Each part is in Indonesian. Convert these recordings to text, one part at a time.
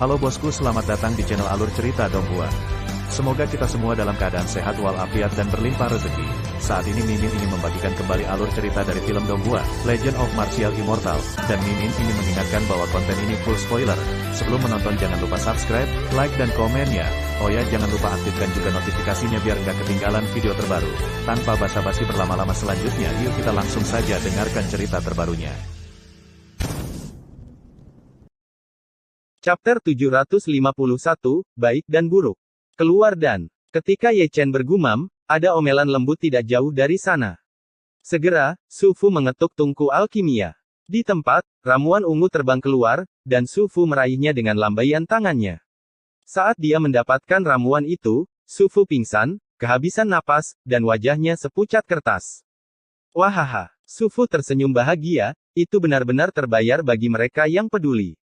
Halo bosku, selamat datang di channel Alur Cerita Donghua. Semoga kita semua dalam keadaan sehat walafiat dan berlimpah rezeki. Saat ini Mimin ingin membagikan kembali alur cerita dari film Donghua, Legend of Martial Immortal, dan Mimin ingin mengingatkan bahwa konten ini full spoiler. Sebelum menonton jangan lupa subscribe, like dan komen ya. Oh ya, jangan lupa aktifkan juga notifikasinya biar nggak ketinggalan video terbaru. Tanpa basa-basi berlama-lama selanjutnya, yuk kita langsung saja dengarkan cerita terbarunya. Chapter 751, Baik dan Buruk. Keluar dan, ketika Ye Chen bergumam, ada omelan lembut tidak jauh dari sana. Segera, Su Fu mengetuk tungku alkimia. Di tempat, ramuan ungu terbang keluar, dan Su Fu meraihnya dengan lambaian tangannya. Saat dia mendapatkan ramuan itu, Su Fu pingsan, kehabisan napas, dan wajahnya sepucat kertas. Wahaha, Su Fu tersenyum bahagia, itu benar-benar terbayar bagi mereka yang peduli.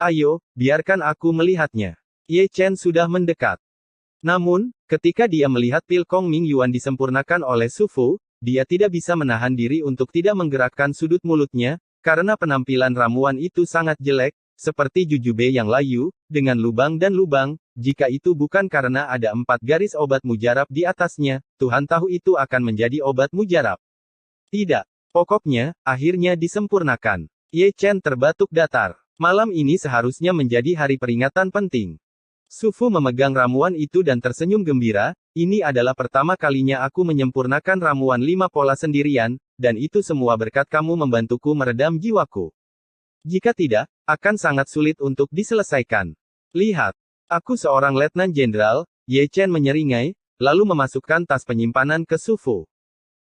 Ayo, biarkan aku melihatnya. Ye Chen sudah mendekat. Namun, ketika dia melihat pil Kong Ming Yuan disempurnakan oleh Su Fu, dia tidak bisa menahan diri untuk tidak menggerakkan sudut mulutnya, karena penampilan ramuan itu sangat jelek, seperti jujube yang layu, dengan lubang dan lubang. Jika itu bukan karena ada 4 garis obat mujarab di atasnya, Tuhan tahu itu akan menjadi obat mujarab. Tidak. Pokoknya, akhirnya disempurnakan. Ye Chen terbatuk datar. Malam ini seharusnya menjadi hari peringatan penting. Su Fu memegang ramuan itu dan tersenyum gembira, ini adalah pertama kalinya aku menyempurnakan ramuan 5 pola sendirian, dan itu semua berkat kamu membantuku meredam jiwaku. Jika tidak, akan sangat sulit untuk diselesaikan. Lihat, aku seorang letnan jenderal, Ye Chen menyeringai, lalu memasukkan tas penyimpanan ke Su Fu.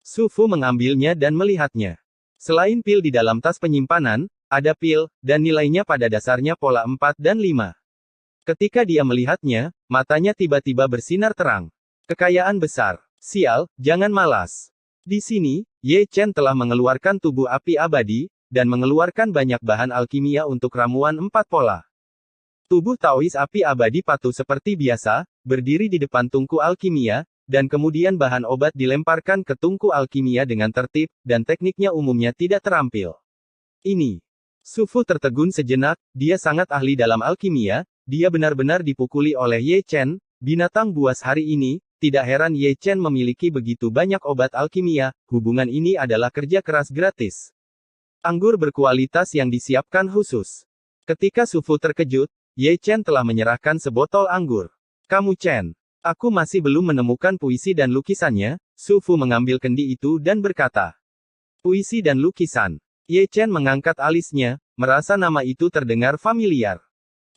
Su Fu mengambilnya dan melihatnya. Selain pil di dalam tas penyimpanan, ada pil, dan nilainya pada dasarnya pola 4 dan 5. Ketika dia melihatnya, matanya tiba-tiba bersinar terang. Kekayaan besar. Sial, jangan malas. Di sini, Ye Chen telah mengeluarkan tubuh api abadi, dan mengeluarkan banyak bahan alkimia untuk ramuan 4 pola. Tubuh Taois api abadi patuh seperti biasa, berdiri di depan tungku alkimia, dan kemudian bahan obat dilemparkan ke tungku alkimia dengan tertib, dan tekniknya umumnya tidak terampil. Ini. Su Fu tertegun sejenak, dia sangat ahli dalam alkimia, dia benar-benar dipukuli oleh Ye Chen, binatang buas hari ini, tidak heran Ye Chen memiliki begitu banyak obat alkimia, hubungan ini adalah kerja keras gratis. Anggur berkualitas yang disiapkan khusus. Ketika Su Fu terkejut, Ye Chen telah menyerahkan sebotol anggur. Kamu Chen, aku masih belum menemukan puisi dan lukisannya. Su Fu mengambil kendi itu dan berkata, puisi dan lukisan. Ye Chen mengangkat alisnya, merasa nama itu terdengar familiar.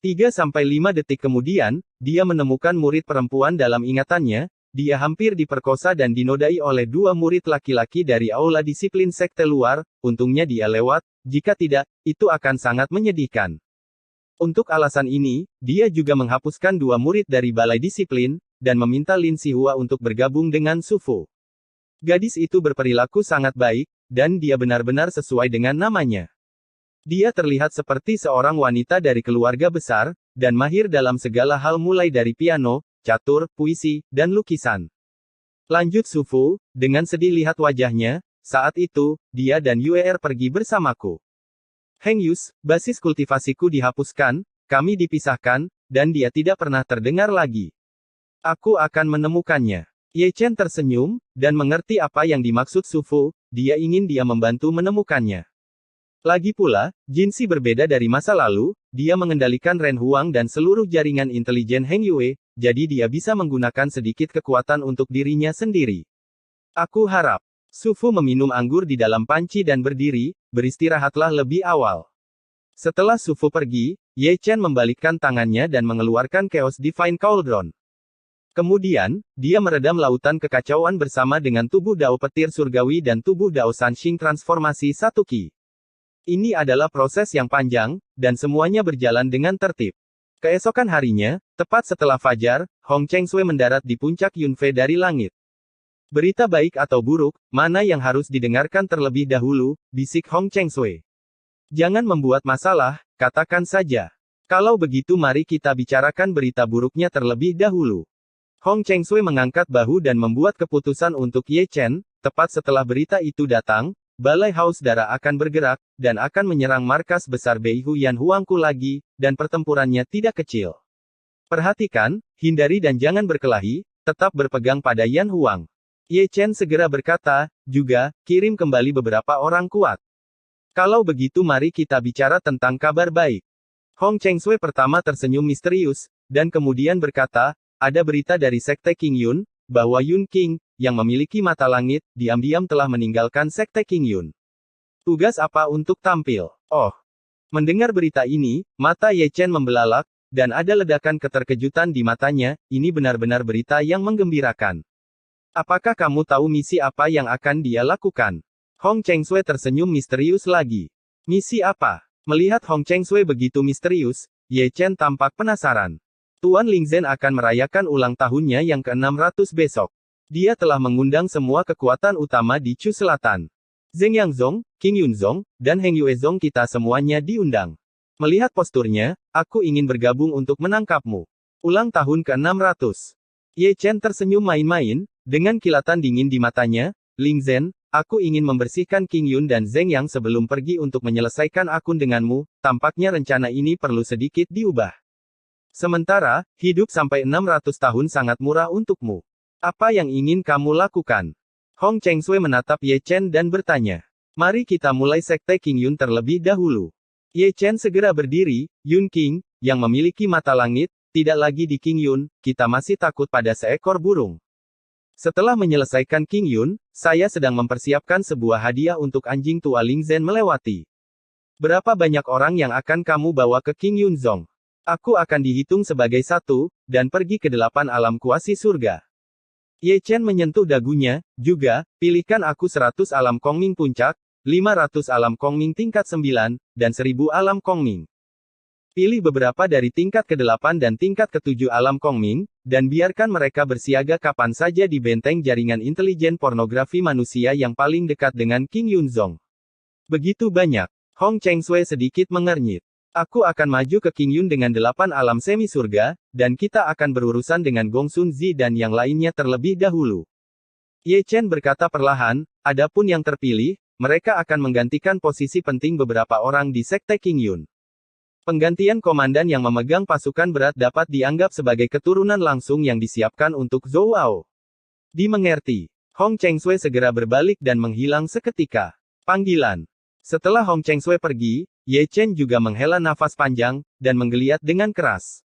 3-5 detik kemudian, dia menemukan murid perempuan dalam ingatannya, dia hampir diperkosa dan dinodai oleh 2 murid laki-laki dari aula disiplin sekte luar, untungnya dia lewat, jika tidak, itu akan sangat menyedihkan. Untuk alasan ini, dia juga menghapuskan 2 murid dari balai disiplin, dan meminta Lin Sihua untuk bergabung dengan Su Fu. Gadis itu berperilaku sangat baik, dan dia benar-benar sesuai dengan namanya. Dia terlihat seperti seorang wanita dari keluarga besar, dan mahir dalam segala hal mulai dari piano, catur, puisi, dan lukisan. Lanjut Su Fu, dengan sedih lihat wajahnya, saat itu, dia dan Yuer pergi bersamaku. Heng Yus, basis kultivasiku dihapuskan, kami dipisahkan, dan dia tidak pernah terdengar lagi. Aku akan menemukannya. Ye Chen tersenyum, dan mengerti apa yang dimaksud Su Fu, dia ingin dia membantu menemukannya. Lagi pula, Jinxi berbeda dari masa lalu, dia mengendalikan Ren Huang dan seluruh jaringan intelijen Heng Yue, jadi dia bisa menggunakan sedikit kekuatan untuk dirinya sendiri. Aku harap. Su Fu meminum anggur di dalam panci dan berdiri, beristirahatlah lebih awal. Setelah Su Fu pergi, Ye Chen membalikkan tangannya dan mengeluarkan Chaos Divine Cauldron. Kemudian, dia meredam lautan kekacauan bersama dengan tubuh Dao Petir Surgawi dan tubuh Dao Sanxing transformasi 1 Qi. Ini adalah proses yang panjang, dan semuanya berjalan dengan tertib. Keesokan harinya, tepat setelah fajar, Hong Cheng Sui mendarat di puncak Yunfei dari langit. Berita baik atau buruk, mana yang harus didengarkan terlebih dahulu, bisik Hong Cheng Sui. Jangan membuat masalah, katakan saja. Kalau begitu mari kita bicarakan berita buruknya terlebih dahulu. Hong Cheng Sui mengangkat bahu dan membuat keputusan untuk Ye Chen, tepat setelah berita itu datang, balai haus darah akan bergerak, dan akan menyerang markas besar Beihu Yan Huangku lagi, dan pertempurannya tidak kecil. Perhatikan, hindari dan jangan berkelahi, tetap berpegang pada Yan Huang. Ye Chen segera berkata, juga, kirim kembali beberapa orang kuat. Kalau begitu mari kita bicara tentang kabar baik. Hong Chengsui pertama tersenyum misterius, dan kemudian berkata, ada berita dari Sekte King Yun, bahwa Yun King, yang memiliki mata langit, diam-diam telah meninggalkan Sekte King Yun. Tugas apa untuk tampil? Oh. Mendengar berita ini, mata Ye Chen membelalak, dan ada ledakan keterkejutan di matanya, ini benar-benar berita yang menggembirakan. Apakah kamu tahu misi apa yang akan dia lakukan? Hong Chengsui tersenyum misterius lagi. Misi apa? Melihat Hong Chengsui begitu misterius, Ye Chen tampak penasaran. Tuan Lingzhen akan merayakan ulang tahunnya yang ke-600 besok. Dia telah mengundang semua kekuatan utama di Chu Selatan. Zheng Yangzong, King Yunzong, dan Heng Yuezong kita semuanya diundang. Melihat posturnya, aku ingin bergabung untuk menangkapmu. Ulang tahun ke-600. Ye Chen tersenyum main-main, dengan kilatan dingin di matanya, Lingzhen, aku ingin membersihkan King Yun dan Zheng Yang sebelum pergi untuk menyelesaikan akun denganmu, tampaknya rencana ini perlu sedikit diubah. Sementara, hidup sampai 600 tahun sangat murah untukmu. Apa yang ingin kamu lakukan? Hong Chengsui menatap Ye Chen dan bertanya. Mari kita mulai Sekte King Yun terlebih dahulu. Ye Chen segera berdiri, Yun King, yang memiliki mata langit, tidak lagi di King Yun, kita masih takut pada seekor burung. Setelah menyelesaikan King Yun, saya sedang mempersiapkan sebuah hadiah untuk anjing tua Lingzhen melewati. Berapa banyak orang yang akan kamu bawa ke King Yunzong? Aku akan dihitung sebagai satu, dan pergi ke 8 alam kuasi surga. Ye Chen menyentuh dagunya, juga, pilihkan aku 100 alam Kongming puncak, 500 alam Kongming tingkat 9, dan 1000 alam Kongming. Pilih beberapa dari tingkat ke-8 dan tingkat ke-7 alam Kongming, dan biarkan mereka bersiaga kapan saja di benteng jaringan intelijen pornografi manusia yang paling dekat dengan King Yunzong. Begitu banyak. Hong Chengsui sedikit mengernyit. Aku akan maju ke King Yun dengan 8 alam semi surga, dan kita akan berurusan dengan Gong Sun Zi dan yang lainnya terlebih dahulu. Ye Chen berkata perlahan, adapun yang terpilih, mereka akan menggantikan posisi penting beberapa orang di Sekte King Yun. Penggantian komandan yang memegang pasukan berat dapat dianggap sebagai keturunan langsung yang disiapkan untuk Zhou Ao. Dimengerti. Hong Chengsui segera berbalik dan menghilang seketika. Panggilan. Setelah Hong Chengsui pergi, Ye Chen juga menghela nafas panjang, dan menggeliat dengan keras.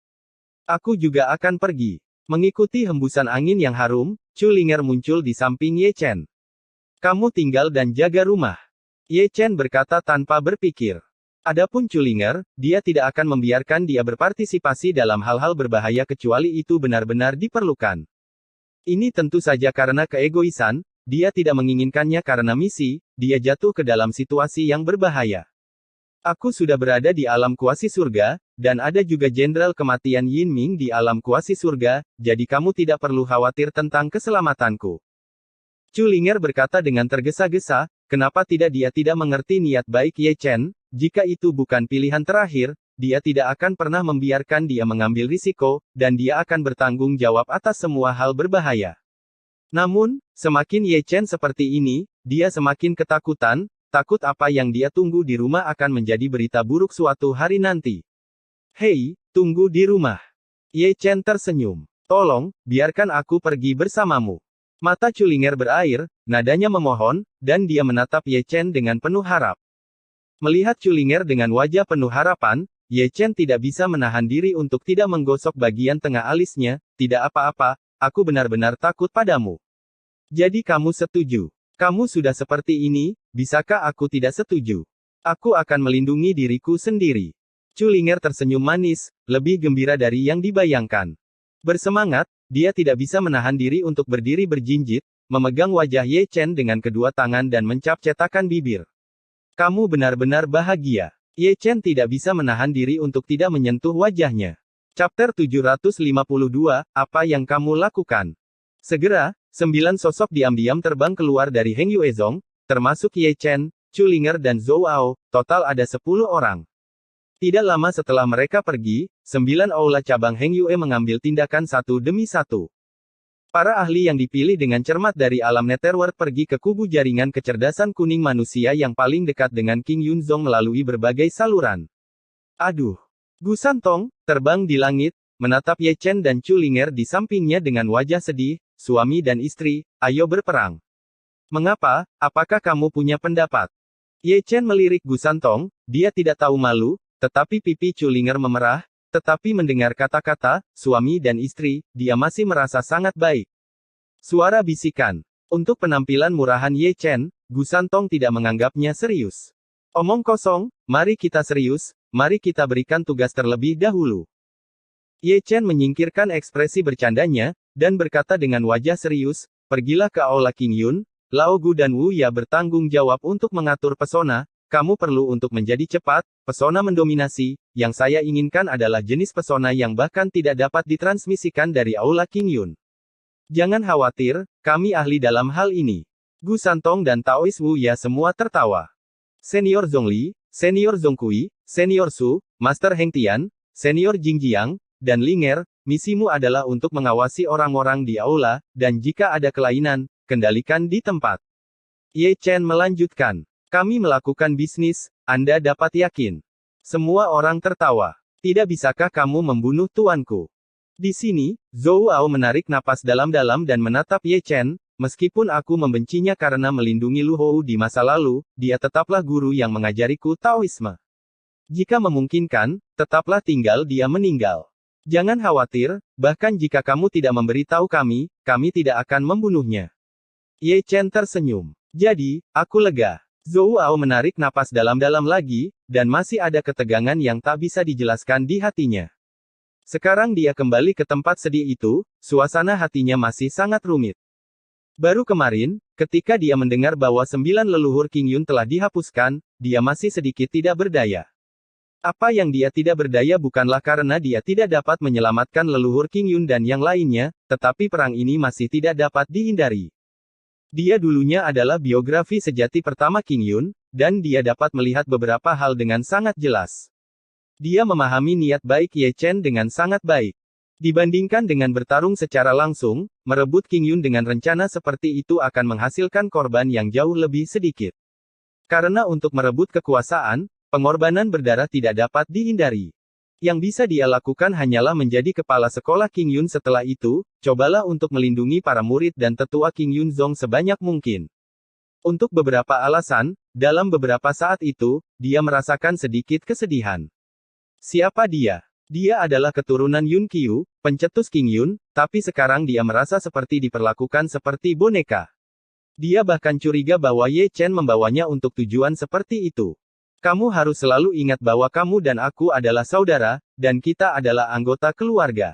Aku juga akan pergi. Mengikuti hembusan angin yang harum, Chu Linger muncul di samping Ye Chen. Kamu tinggal dan jaga rumah. Ye Chen berkata tanpa berpikir. Adapun Chu Linger, dia tidak akan membiarkan dia berpartisipasi dalam hal-hal berbahaya kecuali itu benar-benar diperlukan. Ini tentu saja karena keegoisan, dia tidak menginginkannya karena misi, dia jatuh ke dalam situasi yang berbahaya. Aku sudah berada di alam kuasi surga, dan ada juga jenderal kematian Yin Ming di alam kuasi surga, jadi kamu tidak perlu khawatir tentang keselamatanku. Chu Linger berkata dengan tergesa-gesa, kenapa dia tidak mengerti niat baik Ye Chen? Jika itu bukan pilihan terakhir, dia tidak akan pernah membiarkan dia mengambil risiko, dan dia akan bertanggung jawab atas semua hal berbahaya. Namun, semakin Ye Chen seperti ini, dia semakin ketakutan, takut apa yang dia tunggu di rumah akan menjadi berita buruk suatu hari nanti. Hei, tunggu di rumah. Ye Chen tersenyum. Tolong, biarkan aku pergi bersamamu. Mata Chu Linger berair, nadanya memohon, dan dia menatap Ye Chen dengan penuh harap. Melihat Chu Linger dengan wajah penuh harapan, Ye Chen tidak bisa menahan diri untuk tidak menggosok bagian tengah alisnya, tidak apa-apa, aku benar-benar takut padamu. Jadi kamu setuju? Kamu sudah seperti ini, bisakah aku tidak setuju? Aku akan melindungi diriku sendiri. Chu Linger tersenyum manis, lebih gembira dari yang dibayangkan. Bersemangat, dia tidak bisa menahan diri untuk berdiri berjinjit, memegang wajah Ye Chen dengan kedua tangan dan mencap cetakan bibir. Kamu benar-benar bahagia. Ye Chen tidak bisa menahan diri untuk tidak menyentuh wajahnya. Chapter 752, apa yang kamu lakukan? Segera, 9 sosok diam-diam terbang keluar dari Heng Yuezong, termasuk Ye Chen, Chu Linger dan Zhou Ao, total ada 10 orang. Tidak lama setelah mereka pergi, 9 aula cabang Heng Yue mengambil tindakan satu demi satu. Para ahli yang dipilih dengan cermat dari alam Netherworld pergi ke kubu jaringan kecerdasan kuning manusia yang paling dekat dengan King Yunzong melalui berbagai saluran. Aduh. Gu Santong, terbang di langit, menatap Ye Chen dan Chu Linger di sampingnya dengan wajah sedih, suami dan istri, ayo berperang. Mengapa, apakah kamu punya pendapat? Ye Chen melirik Gu Santong, dia tidak tahu malu, tetapi pipi Chu Linger memerah, tetapi mendengar kata-kata, suami dan istri, dia masih merasa sangat baik. Suara bisikan. Untuk penampilan murahan Ye Chen, Gu Santong tidak menganggapnya serius. Omong kosong, mari kita serius, mari kita berikan tugas terlebih dahulu. Ye Chen menyingkirkan ekspresi bercandanya, dan berkata dengan wajah serius, pergilah ke Aula King Yun, Lao Gu dan Wu Ya bertanggung jawab untuk mengatur pesona, kamu perlu untuk menjadi cepat, pesona mendominasi, yang saya inginkan adalah jenis pesona yang bahkan tidak dapat ditransmisikan dari Aula King Yun. Jangan khawatir, kami ahli dalam hal ini. Gu Santong dan Taois Wu Ya semua tertawa. Senior Zhongli, Senior Zhongkui, Senior Su, Master Heng Tian, Senior Jingjiang, dan Linger, misimu adalah untuk mengawasi orang-orang di aula, dan jika ada kelainan, kendalikan di tempat. Ye Chen melanjutkan. Kami melakukan bisnis, Anda dapat yakin. Semua orang tertawa. Tidak bisakah kamu membunuh tuanku? Di sini, Zhou Ao menarik napas dalam-dalam dan menatap Ye Chen, meskipun aku membencinya karena melindungi Lu Hou di masa lalu, dia tetaplah guru yang mengajariku Taoisme. Jika memungkinkan, tetaplah tinggal dia meninggal. Jangan khawatir, bahkan jika kamu tidak memberitahu kami tidak akan membunuhnya. Ye Chen tersenyum. Jadi, aku lega. Zhou Ao menarik napas dalam-dalam lagi, dan masih ada ketegangan yang tak bisa dijelaskan di hatinya. Sekarang dia kembali ke tempat sedih itu, suasana hatinya masih sangat rumit. Baru kemarin, ketika dia mendengar bahwa 9 leluhur King Yun telah dihapuskan, dia masih sedikit tidak berdaya. Apa yang dia tidak berdaya bukanlah karena dia tidak dapat menyelamatkan leluhur King Yun dan yang lainnya, tetapi perang ini masih tidak dapat dihindari. Dia dulunya adalah biografi sejati pertama King Yun, dan dia dapat melihat beberapa hal dengan sangat jelas. Dia memahami niat baik Ye Chen dengan sangat baik. Dibandingkan dengan bertarung secara langsung, merebut King Yun dengan rencana seperti itu akan menghasilkan korban yang jauh lebih sedikit. Karena untuk merebut kekuasaan, pengorbanan berdarah tidak dapat dihindari. Yang bisa dia lakukan hanyalah menjadi kepala sekolah King Yun setelah itu, cobalah untuk melindungi para murid dan tetua King Yunzong sebanyak mungkin. Untuk beberapa alasan, dalam beberapa saat itu, dia merasakan sedikit kesedihan. Siapa dia? Dia adalah keturunan Yun Qiu, pencetus King Yun, tapi sekarang dia merasa seperti diperlakukan seperti boneka. Dia bahkan curiga bahwa Ye Chen membawanya untuk tujuan seperti itu. Kamu harus selalu ingat bahwa kamu dan aku adalah saudara, dan kita adalah anggota keluarga.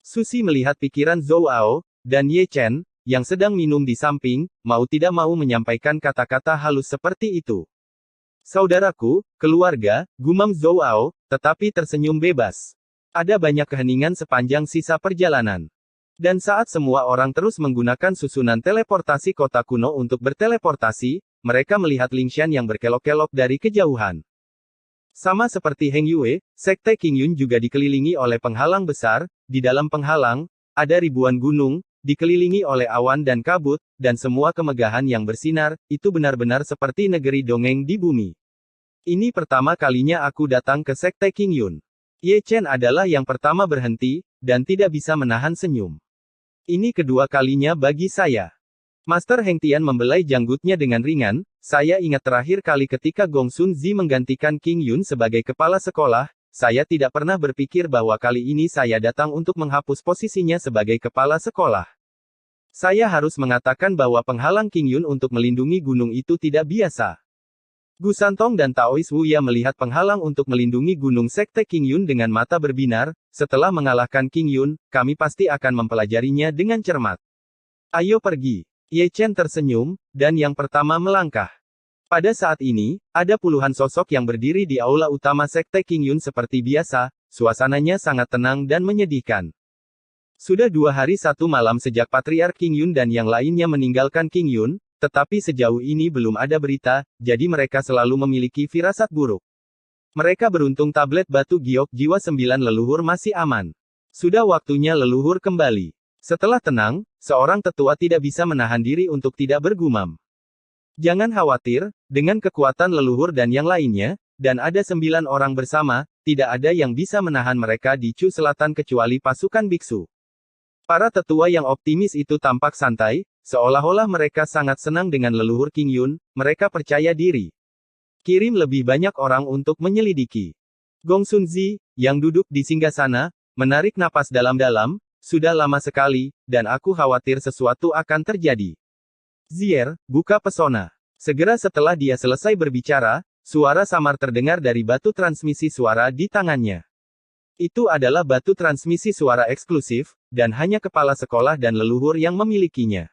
Susi melihat pikiran Zhou Ao, dan Ye Chen, yang sedang minum di samping, mau tidak mau menyampaikan kata-kata halus seperti itu. Saudaraku, keluarga, gumam Zhou Ao, tetapi tersenyum bebas. Ada banyak keheningan sepanjang sisa perjalanan. Dan saat semua orang terus menggunakan susunan teleportasi kota kuno untuk berteleportasi, mereka melihat Lingshan yang berkelok-kelok dari kejauhan. Sama seperti Heng Yue, Sekte King Yun juga dikelilingi oleh penghalang besar, di dalam penghalang, ada ribuan gunung, dikelilingi oleh awan dan kabut, dan semua kemegahan yang bersinar, itu benar-benar seperti negeri dongeng di bumi. Ini pertama kalinya aku datang ke Sekte King Yun. Ye Chen adalah yang pertama berhenti, dan tidak bisa menahan senyum. Ini kedua kalinya bagi saya. Master Heng Tian membelai janggutnya dengan ringan, saya ingat terakhir kali ketika Gong Sun Zi menggantikan King Yun sebagai kepala sekolah, saya tidak pernah berpikir bahwa kali ini saya datang untuk menghapus posisinya sebagai kepala sekolah. Saya harus mengatakan bahwa penghalang King Yun untuk melindungi gunung itu tidak biasa. Gu Santong dan Taois Wu Ya melihat penghalang untuk melindungi gunung Sekte King Yun dengan mata berbinar, setelah mengalahkan King Yun, kami pasti akan mempelajarinya dengan cermat. Ayo pergi. Ye Chen tersenyum, dan yang pertama melangkah. Pada saat ini, ada puluhan sosok yang berdiri di aula utama Sekte King Yun seperti biasa, suasananya sangat tenang dan menyedihkan. Sudah 2 hari 1 malam sejak Patriark King Yun dan yang lainnya meninggalkan King Yun, tetapi sejauh ini belum ada berita, jadi mereka selalu memiliki firasat buruk. Mereka beruntung tablet batu giok jiwa 9 leluhur masih aman. Sudah waktunya leluhur kembali. Setelah tenang, seorang tetua tidak bisa menahan diri untuk tidak bergumam. Jangan khawatir, dengan kekuatan leluhur dan yang lainnya, dan ada 9 orang bersama, tidak ada yang bisa menahan mereka di Chu Selatan kecuali pasukan biksu. Para tetua yang optimis itu tampak santai, seolah-olah mereka sangat senang dengan leluhur King Yun, mereka percaya diri. Kirim lebih banyak orang untuk menyelidiki. Gong Sun Zi, yang duduk di singgasana, menarik napas dalam-dalam, sudah lama sekali, dan aku khawatir sesuatu akan terjadi. Zier, buka pesona. Segera setelah dia selesai berbicara, suara samar terdengar dari batu transmisi suara di tangannya. Itu adalah batu transmisi suara eksklusif, dan hanya kepala sekolah dan leluhur yang memilikinya.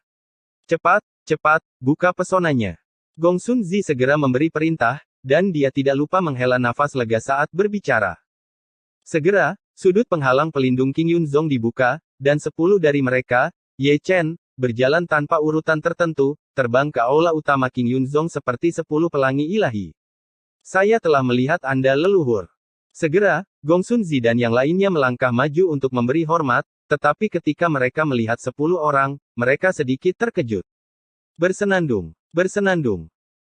Cepat, cepat, buka pesonanya. Gong Sun Zi segera memberi perintah, dan dia tidak lupa menghela nafas lega saat berbicara. Segera, sudut penghalang pelindung King Yunzong dibuka, dan 10 dari mereka, Ye Chen, berjalan tanpa urutan tertentu, terbang ke aula utama King Yunzong seperti 10 pelangi ilahi. Saya telah melihat Anda leluhur. Segera, Gong Sun Zi dan yang lainnya melangkah maju untuk memberi hormat, tetapi ketika mereka melihat 10 orang, mereka sedikit terkejut. Bersenandung, bersenandung.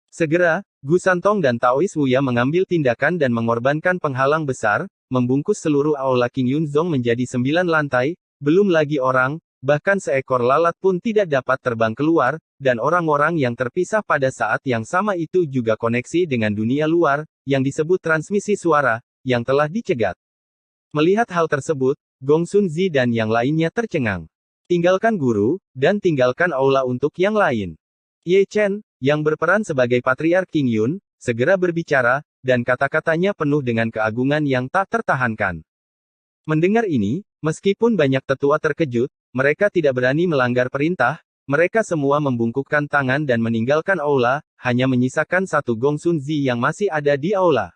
Segera, Gu Santong dan Taois Wuya mengambil tindakan dan mengorbankan penghalang besar, membungkus seluruh aula King Yunzong menjadi 9 lantai, belum lagi orang, bahkan seekor lalat pun tidak dapat terbang keluar, dan orang-orang yang terpisah pada saat yang sama itu juga koneksi dengan dunia luar, yang disebut transmisi suara, yang telah dicegat. Melihat hal tersebut, Gong Sun Zi dan yang lainnya tercengang. Tinggalkan guru, dan tinggalkan aula untuk yang lain. Ye Chen, yang berperan sebagai Patriark King Yun, segera berbicara, dan kata-katanya penuh dengan keagungan yang tak tertahankan. Mendengar ini, meskipun banyak tetua terkejut, mereka tidak berani melanggar perintah, mereka semua membungkukkan tangan dan meninggalkan aula, hanya menyisakan satu Gong Sun Zi yang masih ada di aula.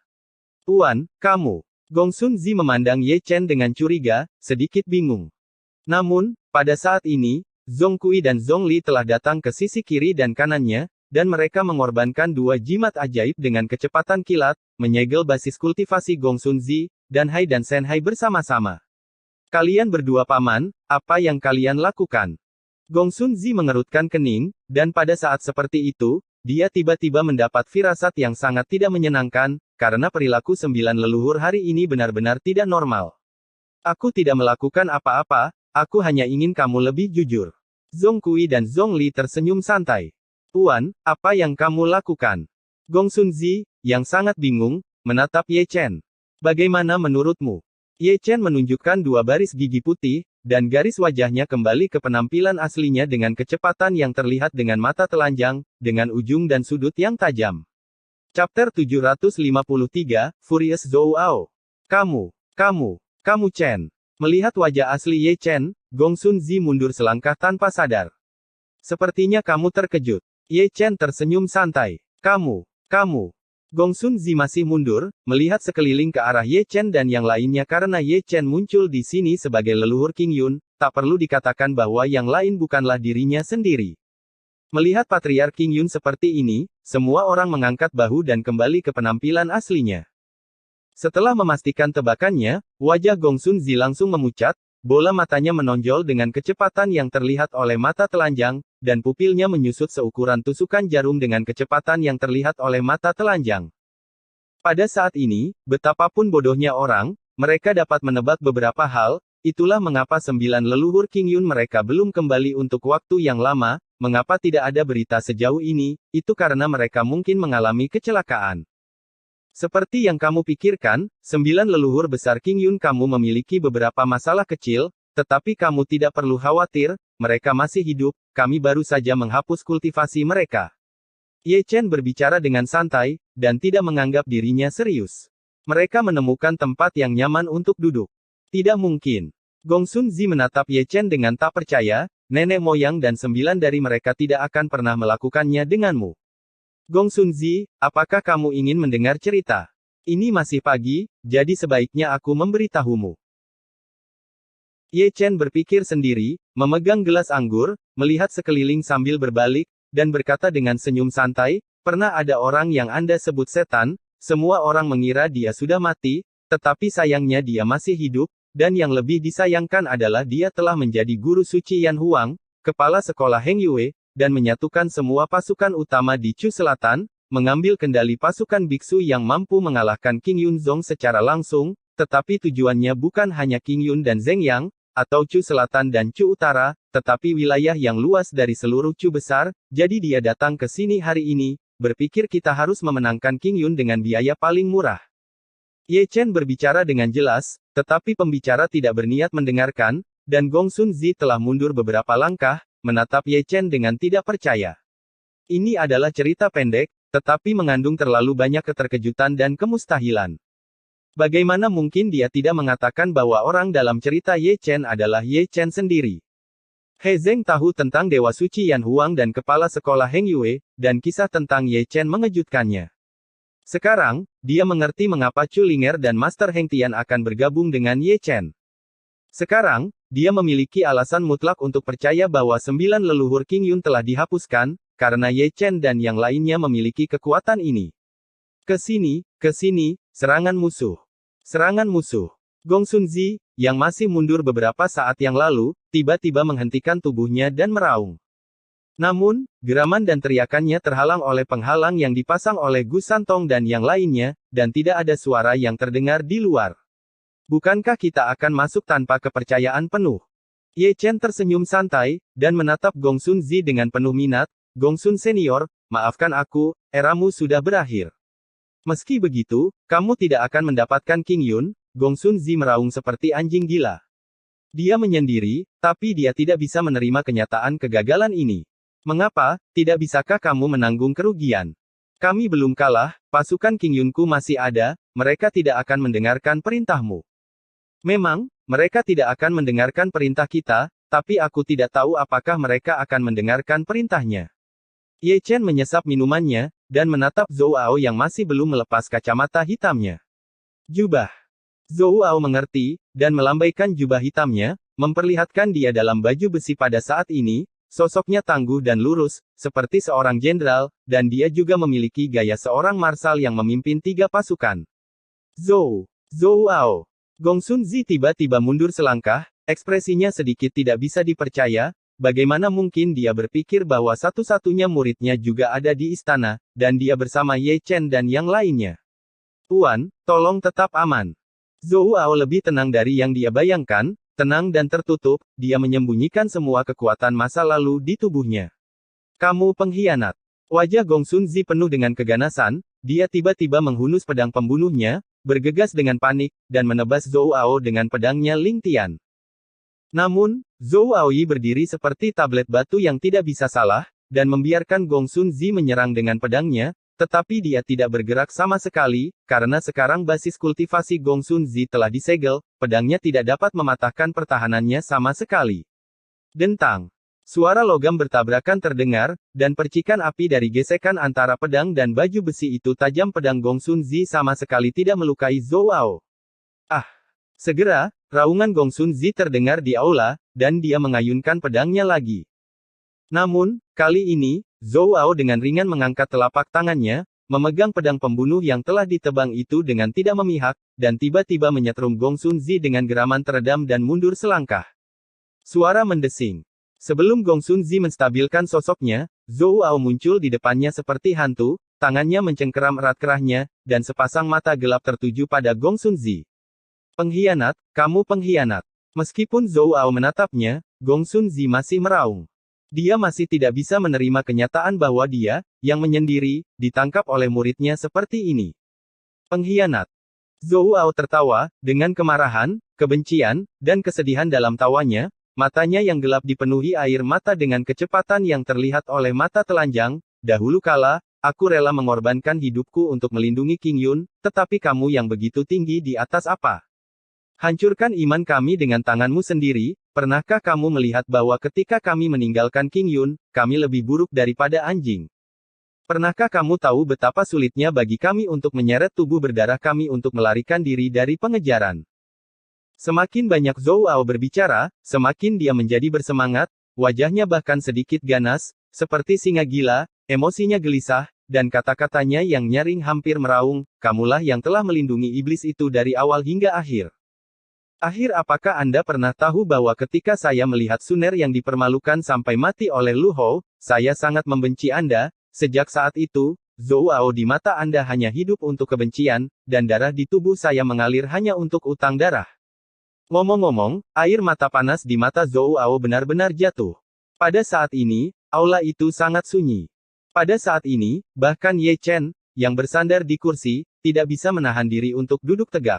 Tuan, kamu. Gong Sun Zi memandang Ye Chen dengan curiga, sedikit bingung. Namun, pada saat ini, Zhong Kui dan Zhong Li telah datang ke sisi kiri dan kanannya, dan mereka mengorbankan 2 jimat ajaib dengan kecepatan kilat, menyegel basis kultivasi Gong Sun Zi, dan Hai dan Sen Hai bersama-sama. Kalian berdua paman, apa yang kalian lakukan? Gong Sun Zi mengerutkan kening, dan pada saat seperti itu, dia tiba-tiba mendapat firasat yang sangat tidak menyenangkan, karena perilaku 9 leluhur hari ini benar-benar tidak normal. Aku tidak melakukan apa-apa, aku hanya ingin kamu lebih jujur. Zhong Kui dan Zhong Li tersenyum santai. Tuan, apa yang kamu lakukan? Gong Sun Zi, yang sangat bingung, menatap Ye Chen. Bagaimana menurutmu? Ye Chen menunjukkan 2 baris gigi putih, dan garis wajahnya kembali ke penampilan aslinya dengan kecepatan yang terlihat dengan mata telanjang, dengan ujung dan sudut yang tajam. Chapter 753, Furious Zhou Ao. Kamu Chen. Melihat wajah asli Ye Chen, Gong Sun Zi mundur selangkah tanpa sadar. Sepertinya kamu terkejut. Ye Chen tersenyum santai. Kamu. Gong Sun Zi masih mundur, melihat sekeliling ke arah Ye Chen dan yang lainnya karena Ye Chen muncul di sini sebagai leluhur King Yun, tak perlu dikatakan bahwa yang lain bukanlah dirinya sendiri. Melihat Patriark King Yun seperti ini, semua orang mengangkat bahu dan kembali ke penampilan aslinya. Setelah memastikan tebakannya, wajah Gong Sun Zi langsung memucat, bola matanya menonjol dengan kecepatan yang terlihat oleh mata telanjang, dan pupilnya menyusut seukuran tusukan jarum dengan kecepatan yang terlihat oleh mata telanjang. Pada saat ini, betapapun bodohnya orang, mereka dapat menebak beberapa hal, itulah mengapa 9 leluhur King Yun mereka belum kembali untuk waktu yang lama, mengapa tidak ada berita sejauh ini, itu karena mereka mungkin mengalami kecelakaan. Seperti yang kamu pikirkan, 9 leluhur besar King Yun kamu memiliki beberapa masalah kecil, tetapi kamu tidak perlu khawatir, mereka masih hidup, kami baru saja menghapus kultivasi mereka. Ye Chen berbicara dengan santai, dan tidak menganggap dirinya serius. Mereka menemukan tempat yang nyaman untuk duduk. Tidak mungkin. Gong Sun Zi menatap Ye Chen dengan tak percaya, nenek moyang dan 9 dari mereka tidak akan pernah melakukannya denganmu. Gong Sun Zi, apakah kamu ingin mendengar cerita? Ini masih pagi, jadi sebaiknya aku memberitahumu. Ye Chen berpikir sendiri, memegang gelas anggur, melihat sekeliling sambil berbalik, dan berkata dengan senyum santai, pernah ada orang yang Anda sebut setan, semua orang mengira dia sudah mati, tetapi sayangnya dia masih hidup, dan yang lebih disayangkan adalah dia telah menjadi guru suci Yan Huang, kepala sekolah Heng Yue, dan menyatukan semua pasukan utama di Chu Selatan, mengambil kendali pasukan biksu yang mampu mengalahkan King Yunzong secara langsung, tetapi tujuannya bukan hanya King Yun dan Zheng Yang, atau Chu Selatan dan Chu Utara, tetapi wilayah yang luas dari seluruh Chu besar, jadi dia datang ke sini hari ini, berpikir kita harus memenangkan King Yun dengan biaya paling murah. Ye Chen berbicara dengan jelas, tetapi pembicara tidak berniat mendengarkan, dan Gong Sun Zi telah mundur beberapa langkah, menatap Ye Chen dengan tidak percaya. Ini adalah cerita pendek, tetapi mengandung terlalu banyak keterkejutan dan kemustahilan. Bagaimana mungkin dia tidak mengatakan bahwa orang dalam cerita Ye Chen adalah Ye Chen sendiri? He Zeng tahu tentang Dewa Suci Yan Huang dan kepala sekolah Heng Yue, dan kisah tentang Ye Chen mengejutkannya. Sekarang, dia mengerti mengapa Chu Linger dan Master Heng Tian akan bergabung dengan Ye Chen. Sekarang, dia memiliki alasan mutlak untuk percaya bahwa 9 leluhur King Yun telah dihapuskan, karena Ye Chen dan yang lainnya memiliki kekuatan ini. Ke sini, serangan musuh. Serangan musuh. Gong Sun Zi, yang masih mundur beberapa saat yang lalu, tiba-tiba menghentikan tubuhnya dan meraung. Namun, geraman dan teriakannya terhalang oleh penghalang yang dipasang oleh Gu Santong dan yang lainnya, dan tidak ada suara yang terdengar di luar. Bukankah kita akan masuk tanpa kepercayaan penuh? Ye Chen tersenyum santai, dan menatap Gong Sun Zi dengan penuh minat. Gong Sun Senior, maafkan aku, eramu sudah berakhir. Meski begitu, kamu tidak akan mendapatkan King Yun. Gong Sun Zi meraung seperti anjing gila. Dia menyendiri, tapi dia tidak bisa menerima kenyataan kegagalan ini. Mengapa, tidak bisakah kamu menanggung kerugian? Kami belum kalah, pasukan King Yunku masih ada, mereka tidak akan mendengarkan perintahmu. Memang, mereka tidak akan mendengarkan perintah kita, tapi aku tidak tahu apakah mereka akan mendengarkan perintahnya. Ye Chen menyesap minumannya, dan menatap Zhou Ao yang masih belum melepas kacamata hitamnya. Jubah. Zhou Ao mengerti, dan melambaikan jubah hitamnya, memperlihatkan dia dalam baju besi pada saat ini. Sosoknya tangguh dan lurus, seperti seorang jenderal, dan dia juga memiliki gaya seorang marsal yang memimpin 3 pasukan. Zhou Ao. Gong Sun Zi tiba-tiba mundur selangkah, ekspresinya sedikit tidak bisa dipercaya, bagaimana mungkin dia berpikir bahwa satu-satunya muridnya juga ada di istana, dan dia bersama Ye Chen dan yang lainnya. Tuan, tolong tetap aman. Zhou Ao lebih tenang dari yang dia bayangkan. Tenang dan tertutup, dia menyembunyikan semua kekuatan masa lalu di tubuhnya. Kamu pengkhianat. Wajah Gong Sun Zi penuh dengan keganasan, dia tiba-tiba menghunus pedang pembunuhnya, bergegas dengan panik, dan menebas Zhou Ao dengan pedangnya Ling Tian. Namun, Zhou Aoi berdiri seperti tablet batu yang tidak bisa salah, dan membiarkan Gong Sun Zi menyerang dengan pedangnya, tetapi dia tidak bergerak sama sekali, karena sekarang basis kultivasi Gong Sun Zi telah disegel, pedangnya tidak dapat mematahkan pertahanannya sama sekali. Dentang. Suara logam bertabrakan terdengar, dan percikan api dari gesekan antara pedang dan baju besi itu tajam pedang Gong Sun Zi sama sekali tidak melukai Zhou Ao. Ah! Segera, raungan Gong Sun Zi terdengar di aula, dan dia mengayunkan pedangnya lagi. Namun, kali ini, Zhou Ao dengan ringan mengangkat telapak tangannya, memegang pedang pembunuh yang telah ditebang itu dengan tidak memihak, dan tiba-tiba menyetrum Gong Sun Zi dengan geraman teredam dan mundur selangkah. Suara mendesing. Sebelum Gong Sun Zi menstabilkan sosoknya, Zhou Ao muncul di depannya seperti hantu, tangannya mencengkeram erat kerahnya, dan sepasang mata gelap tertuju pada Gong Sun Zi. Pengkhianat, kamu pengkhianat. Meskipun Zhou Ao menatapnya, Gong Sun Zi masih meraung. Dia masih tidak bisa menerima kenyataan bahwa dia, yang menyendiri, ditangkap oleh muridnya seperti ini. Pengkhianat. Zhou Ao tertawa, dengan kemarahan, kebencian, dan kesedihan dalam tawanya, matanya yang gelap dipenuhi air mata dengan kecepatan yang terlihat oleh mata telanjang. Dahulu kala, aku rela mengorbankan hidupku untuk melindungi King Yun, tetapi kamu yang begitu tinggi di atas apa? Hancurkan iman kami dengan tanganmu sendiri. Pernahkah kamu melihat bahwa ketika kami meninggalkan King Yun, kami lebih buruk daripada anjing? Pernahkah kamu tahu betapa sulitnya bagi kami untuk menyeret tubuh berdarah kami untuk melarikan diri dari pengejaran? Semakin banyak Zhou Ao berbicara, semakin dia menjadi bersemangat, wajahnya bahkan sedikit ganas, seperti singa gila, emosinya gelisah, dan kata-katanya yang nyaring hampir meraung, kamulah yang telah melindungi iblis itu dari awal hingga akhir. Apakah Anda pernah tahu bahwa ketika saya melihat Suner yang dipermalukan sampai mati oleh Lu Hou, saya sangat membenci Anda. Sejak saat itu, Zhou Ao di mata Anda hanya hidup untuk kebencian, dan darah di tubuh saya mengalir hanya untuk utang darah. Ngomong-ngomong, air mata panas di mata Zhou Ao benar-benar jatuh. Pada saat ini, aula itu sangat sunyi. Pada saat ini, bahkan Ye Chen, yang bersandar di kursi, tidak bisa menahan diri untuk duduk tegak.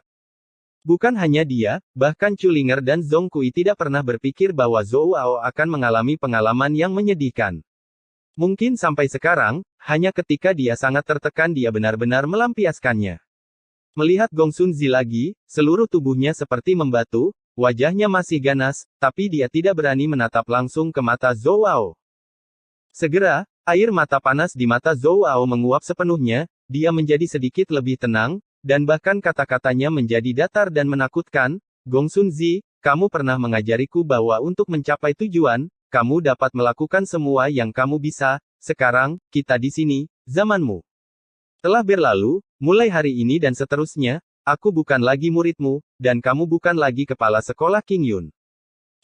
Bukan hanya dia, bahkan Chu Linger dan Zhong Kui tidak pernah berpikir bahwa Zhou Ao akan mengalami pengalaman yang menyedihkan. Mungkin sampai sekarang, hanya ketika dia sangat tertekan dia benar-benar melampiaskannya. Melihat Gong Sun Zi lagi, seluruh tubuhnya seperti membatu, wajahnya masih ganas, tapi dia tidak berani menatap langsung ke mata Zhou Ao. Segera, air mata panas di mata Zhou Ao menguap sepenuhnya, dia menjadi sedikit lebih tenang, dan bahkan kata-katanya menjadi datar dan menakutkan. Gong Sun Zi, kamu pernah mengajariku bahwa untuk mencapai tujuan, kamu dapat melakukan semua yang kamu bisa. Sekarang, kita di sini, zamanmu telah berlalu. Mulai hari ini dan seterusnya, aku bukan lagi muridmu, dan kamu bukan lagi kepala sekolah King Yun.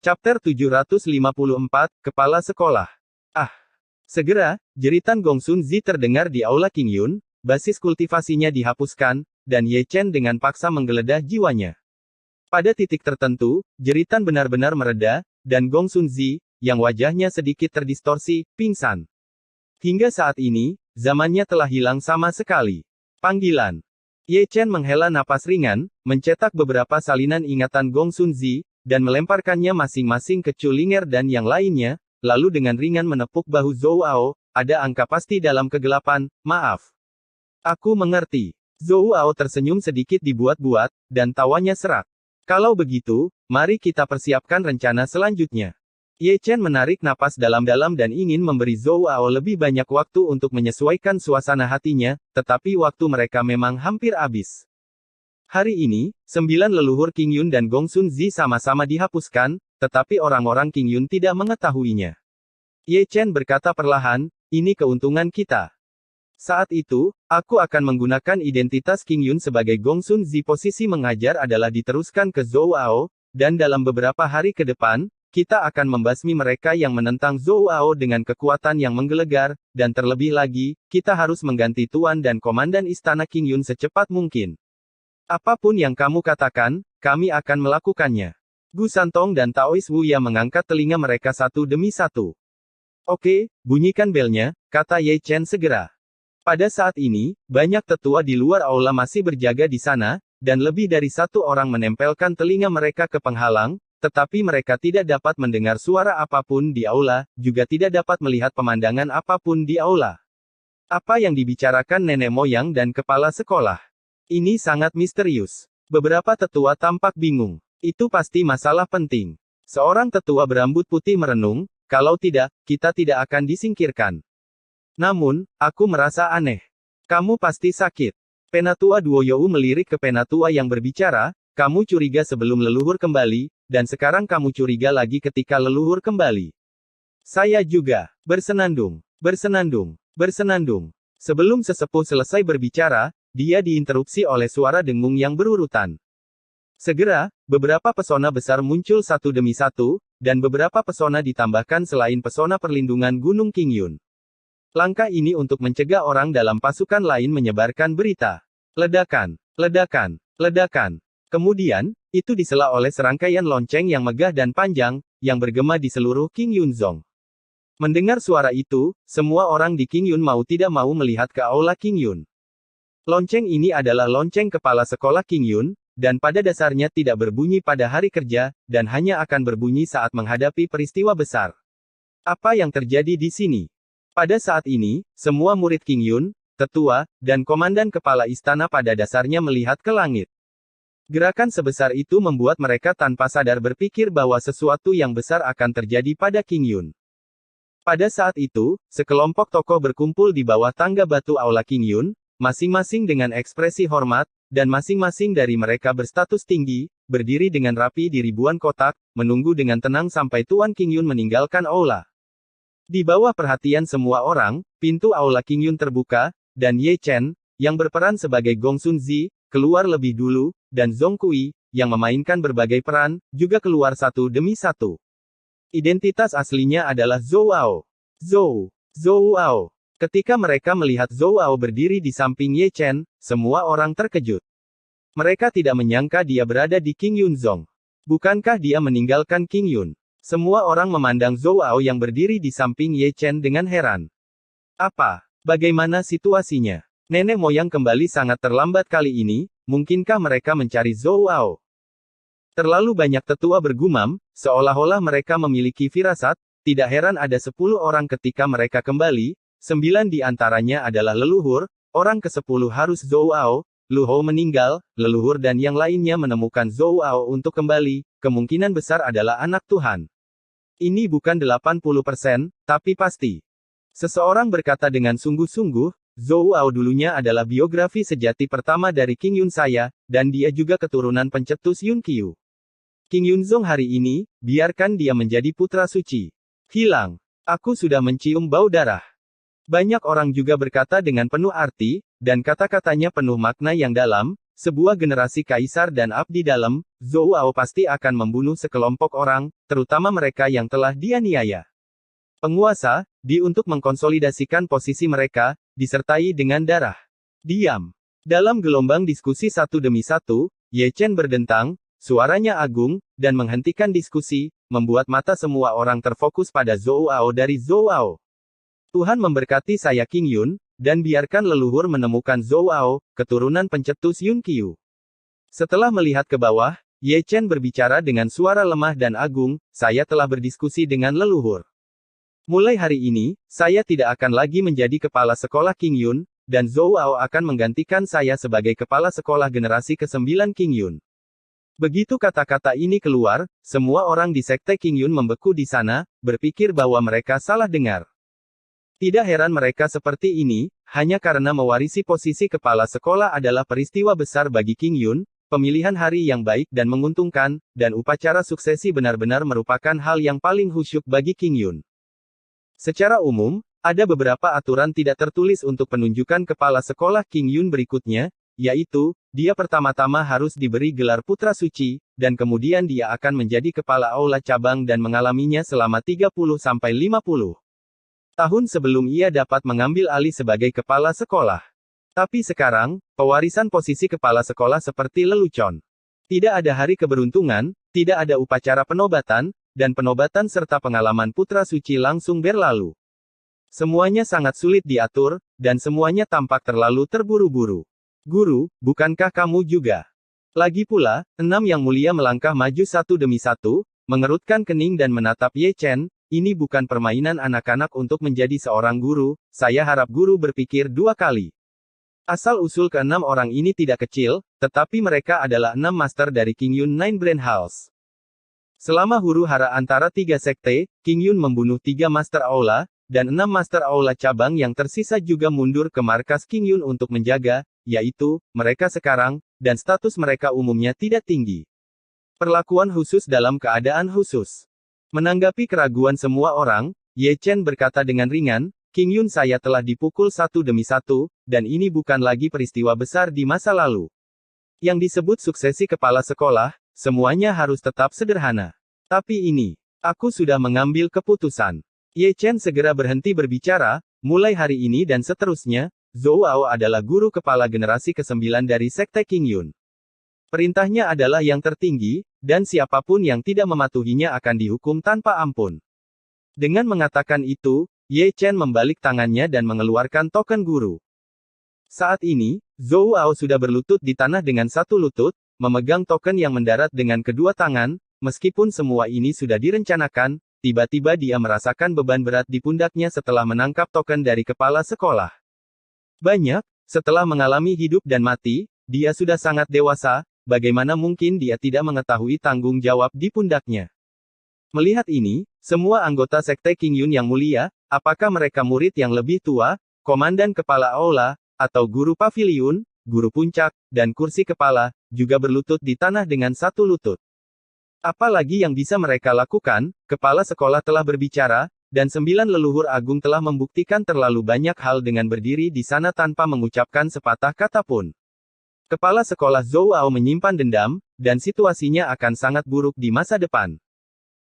Chapter 754, Kepala Sekolah. Segera, jeritan Gong Sun Zi terdengar di aula King Yun, basis kultivasinya dihapuskan, dan Ye Chen dengan paksa menggeledah jiwanya. Pada titik tertentu, jeritan benar-benar mereda, dan Gong Sun Zi, yang wajahnya sedikit terdistorsi, pingsan. Hingga saat ini, zamannya telah hilang sama sekali. Panggilan. Ye Chen menghela napas ringan, mencetak beberapa salinan ingatan Gong Sun Zi, dan melemparkannya masing-masing ke Chu Linger dan yang lainnya, lalu dengan ringan menepuk bahu Zhou Ao. Ada angka pasti dalam kegelapan, maaf. Aku mengerti. Zhou Ao tersenyum sedikit dibuat-buat, dan tawanya serak. Kalau begitu, mari kita persiapkan rencana selanjutnya. Ye Chen menarik napas dalam-dalam dan ingin memberi Zhou Ao lebih banyak waktu untuk menyesuaikan suasana hatinya, tetapi waktu mereka memang hampir habis. Hari ini, 9 leluhur King Yun dan Gong Sun Zi sama-sama dihapuskan, tetapi orang-orang King Yun tidak mengetahuinya. Ye Chen berkata perlahan, ini keuntungan kita. Saat itu, aku akan menggunakan identitas King Yun sebagai Gong Sun Zi. Posisi mengajar adalah diteruskan ke Zhou Ao, dan dalam beberapa hari ke depan, kita akan membasmi mereka yang menentang Zhou Ao dengan kekuatan yang menggelegar, dan terlebih lagi, kita harus mengganti tuan dan komandan istana King Yun secepat mungkin. Apapun yang kamu katakan, kami akan melakukannya. Gu Santong dan Taois Wu Ya mengangkat telinga mereka satu demi satu. Oke, bunyikan belnya, kata Ye Chen segera. Pada saat ini, banyak tetua di luar aula masih berjaga di sana, dan lebih dari satu orang menempelkan telinga mereka ke penghalang, tetapi mereka tidak dapat mendengar suara apapun di aula, juga tidak dapat melihat pemandangan apapun di aula. Apa yang dibicarakan nenek moyang dan kepala sekolah? Ini sangat misterius. Beberapa tetua tampak bingung. Itu pasti masalah penting. Seorang tetua berambut putih merenung, kalau tidak, kita tidak akan disingkirkan. Namun, aku merasa aneh. Kamu pasti sakit. Penatua Duoyou melirik ke penatua yang berbicara, kamu curiga sebelum leluhur kembali, dan sekarang kamu curiga lagi ketika leluhur kembali. Saya juga. Bersenandung. Sebelum sesepuh selesai berbicara, dia diinterupsi oleh suara dengung yang berurutan. Segera, beberapa pesona besar muncul satu demi satu, dan beberapa pesona ditambahkan selain pesona perlindungan Gunung King Yun. Langkah ini untuk mencegah orang dalam pasukan lain menyebarkan berita. Ledakan. Kemudian, itu disela oleh serangkaian lonceng yang megah dan panjang, yang bergema di seluruh King Yunzong. Mendengar suara itu, semua orang di King Yun mau tidak mau melihat ke aula King Yun. Lonceng ini adalah lonceng kepala sekolah King Yun, dan pada dasarnya tidak berbunyi pada hari kerja, dan hanya akan berbunyi saat menghadapi peristiwa besar. Apa yang terjadi di sini? Pada saat ini, semua murid King Yun, tetua, dan komandan kepala istana pada dasarnya melihat ke langit. Gerakan sebesar itu membuat mereka tanpa sadar berpikir bahwa sesuatu yang besar akan terjadi pada King Yun. Pada saat itu, sekelompok tokoh berkumpul di bawah tangga batu aula King Yun, masing-masing dengan ekspresi hormat, dan masing-masing dari mereka berstatus tinggi, berdiri dengan rapi di ribuan kotak, menunggu dengan tenang sampai Tuan King Yun meninggalkan aula. Di bawah perhatian semua orang, pintu aula King Yun terbuka, dan Ye Chen, yang berperan sebagai Gong Sun Zi, keluar lebih dulu, dan Zhong Kui, yang memainkan berbagai peran, juga keluar satu demi satu. Identitas aslinya adalah Zhou Ao. Zhou Ao. Ketika mereka melihat Zhou Ao berdiri di samping Ye Chen, semua orang terkejut. Mereka tidak menyangka dia berada di King Yunzong. Bukankah dia meninggalkan King Yun? Semua orang memandang Zhou Ao yang berdiri di samping Ye Chen dengan heran. Apa? Bagaimana situasinya? Nenek moyang kembali sangat terlambat kali ini, mungkinkah mereka mencari Zhou Ao? Terlalu banyak tetua bergumam, seolah-olah mereka memiliki firasat, tidak heran ada 10 orang ketika mereka kembali, 9 di antaranya adalah leluhur, orang ke-10 harus Zhou Ao, Lu Hou meninggal, leluhur dan yang lainnya menemukan Zhou Ao untuk kembali, kemungkinan besar adalah anak Tuhan. Ini bukan 80%, tapi pasti. Seseorang berkata dengan sungguh-sungguh, Zhou Ao dulunya adalah biografi sejati pertama dari King Yun saya, dan dia juga keturunan pencetus Yun Qiu. King Yunzong hari ini, biarkan dia menjadi putra suci. Hilang. Aku sudah mencium bau darah. Banyak orang juga berkata dengan penuh arti, dan kata-katanya penuh makna yang dalam, sebuah generasi kaisar dan abdi dalam, Zhou Ao pasti akan membunuh sekelompok orang, terutama mereka yang telah dianiaya. Penguasa, untuk mengkonsolidasikan posisi mereka, disertai dengan darah. Diam. Dalam gelombang diskusi satu demi satu, Ye Chen berdentang, suaranya agung, dan menghentikan diskusi, membuat mata semua orang terfokus pada Zhou Ao dari Zhou Ao. Tuhan memberkati saya King Yun, dan biarkan leluhur menemukan Zhou Ao, keturunan pencetus Yun Qiu. Setelah melihat ke bawah, Ye Chen berbicara dengan suara lemah dan agung, saya telah berdiskusi dengan leluhur. Mulai hari ini, saya tidak akan lagi menjadi kepala sekolah King Yun, dan Zhou Ao akan menggantikan saya sebagai kepala sekolah generasi ke-9 King Yun. Begitu kata-kata ini keluar, semua orang di sekte King Yun membeku di sana, berpikir bahwa mereka salah dengar. Tidak heran mereka seperti ini, hanya karena mewarisi posisi kepala sekolah adalah peristiwa besar bagi King Yun, pemilihan hari yang baik dan menguntungkan, dan upacara suksesi benar-benar merupakan hal yang paling khusyuk bagi King Yun. Secara umum, ada beberapa aturan tidak tertulis untuk penunjukan kepala sekolah King Yun berikutnya, yaitu, dia pertama-tama harus diberi gelar putra suci, dan kemudian dia akan menjadi kepala aula cabang dan mengalaminya selama 30-50 tahun sebelum ia dapat mengambil alih sebagai kepala sekolah. Tapi sekarang, pewarisan posisi kepala sekolah seperti lelucon. Tidak ada hari keberuntungan, tidak ada upacara penobatan, dan penobatan serta pengalaman putra suci langsung berlalu. Semuanya sangat sulit diatur, dan semuanya tampak terlalu terburu-buru. Guru, bukankah kamu juga? Lagi pula, 6 yang mulia melangkah maju satu demi satu, mengerutkan kening dan menatap Ye Chen. Ini bukan permainan anak-anak untuk menjadi seorang guru, saya harap guru berpikir 2 kali. Asal-usul ke-6 orang ini tidak kecil, tetapi mereka adalah 6 master dari King Yun Nine Brain House. Selama huru-hara antara 3 sekte, King Yun membunuh 3 master aula, dan 6 master aula cabang yang tersisa juga mundur ke markas King Yun untuk menjaga, yaitu, mereka sekarang, dan status mereka umumnya tidak tinggi. Perlakuan khusus dalam keadaan khusus. Menanggapi keraguan semua orang, Ye Chen berkata dengan ringan, King Yun saya telah dipukul satu demi satu, dan ini bukan lagi peristiwa besar di masa lalu. Yang disebut suksesi kepala sekolah, semuanya harus tetap sederhana. Tapi ini, aku sudah mengambil keputusan. Ye Chen segera berhenti berbicara, mulai hari ini dan seterusnya, Zhou Ao adalah guru kepala generasi ke-9 dari sekte King Yun. Perintahnya adalah yang tertinggi, dan siapapun yang tidak mematuhinya akan dihukum tanpa ampun. Dengan mengatakan itu, Ye Chen membalik tangannya dan mengeluarkan token guru. Saat ini, Zhou Ao sudah berlutut di tanah dengan satu lutut, memegang token yang mendarat dengan kedua tangan, meskipun semua ini sudah direncanakan, tiba-tiba dia merasakan beban berat di pundaknya setelah menangkap token dari kepala sekolah. Banyak, setelah mengalami hidup dan mati, dia sudah sangat dewasa, bagaimana mungkin dia tidak mengetahui tanggung jawab di pundaknya. Melihat ini, semua anggota sekte King Yun yang mulia, apakah mereka murid yang lebih tua, komandan kepala aula, atau guru paviliun, guru puncak, dan kursi kepala, juga berlutut di tanah dengan satu lutut. Apalagi yang bisa mereka lakukan, kepala sekolah telah berbicara, dan 9 leluhur agung telah membuktikan terlalu banyak hal dengan berdiri di sana tanpa mengucapkan sepatah kata pun. Kepala sekolah Zhou Ao menyimpan dendam, dan situasinya akan sangat buruk di masa depan.